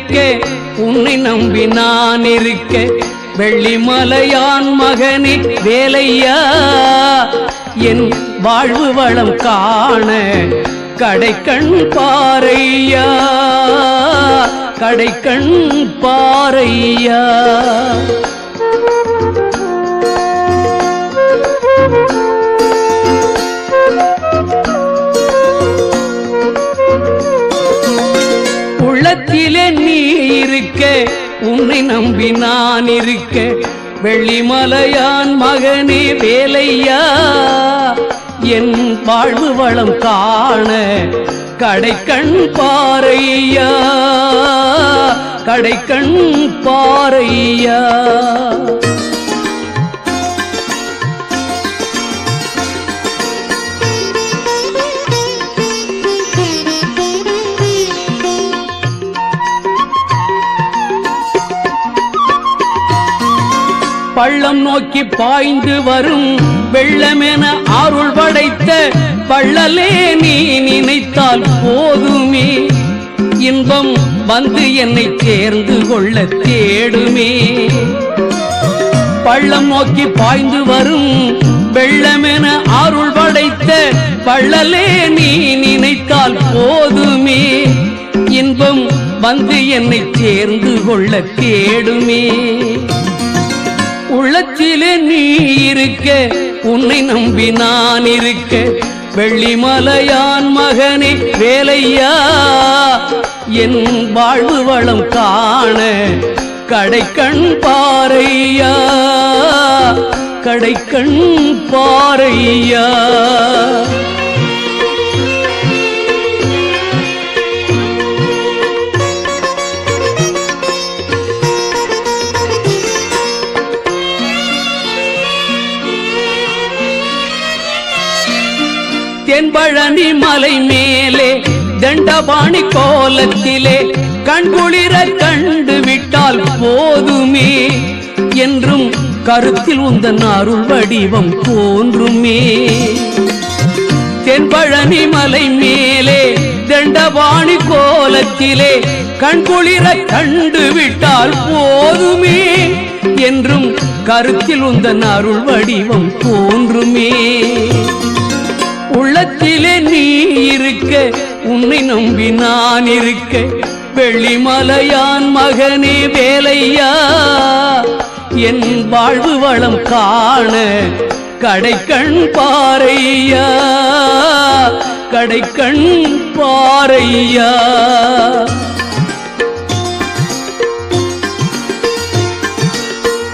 இருக்க உன்னை நம்பி நான் இருக்க வெள்ளிமலையான் மகனே வேலையா என் வாழ்வு வளம் காண கடைக்கண் பாரையா கடைக்கண் பாரையா. உள்ளத்திலே நீ இருக்க உன்னை நம்பி நான் இருக்க வெள்ளிமலையான் மகனே வேலையா என் வாழ்வு வளம் காண கடைக்கண் பாரையா கடைக்கண் பாரையா. பள்ளம் நோக்கி பாய்ந்து வரும் வெள்ளமென அருள் படைத்த பள்ளலே நீ நினைத்தால் போதுமே இன்பம் வந்து என்னை சேர்ந்து கொள்ள தேடுமே. பள்ளம் நோக்கி பாய்ந்து வரும் வெள்ளமென அருள் படைத்த பள்ளலே நீ நினைத்தால் போதுமே இன்பம் வந்து என்னை சேர்ந்து கொள்ள தேடுமே. உள்ளத்திலே நீ இருக்க உன்னை நம்பி நான் இருக்க வெள்ளிமலையான் மகனே வேலையா என் வாழ்வு வளம் காண கடைக்கண் பாரையா கடைக்கண் பாரையா. தென்பழனி மலை மேலே தண்டபாணி கோலத்திலே கண்குளிர கண்டு விட்டால் போதுமே என்றும் கருத்தில் உந்தன் அருள் வடிவம் தோன்றுமே. தென்பழனி மலை மேலே தண்டபாணி கோலத்திலே கண்குளிர கண்டு விட்டால் போதுமே என்றும் கருத்தில் உந்தன் அருள் வடிவம் தோன்றுமே. உள்ளத்திலே நீ இருக்க உன்னை நம்பி நான் இருக்க வெள்ளிமலையான் மகனே வேலையா என் வாழ்வு வளம் காண கடைக்கண் பாரையா கடைக்கண் பாரையா.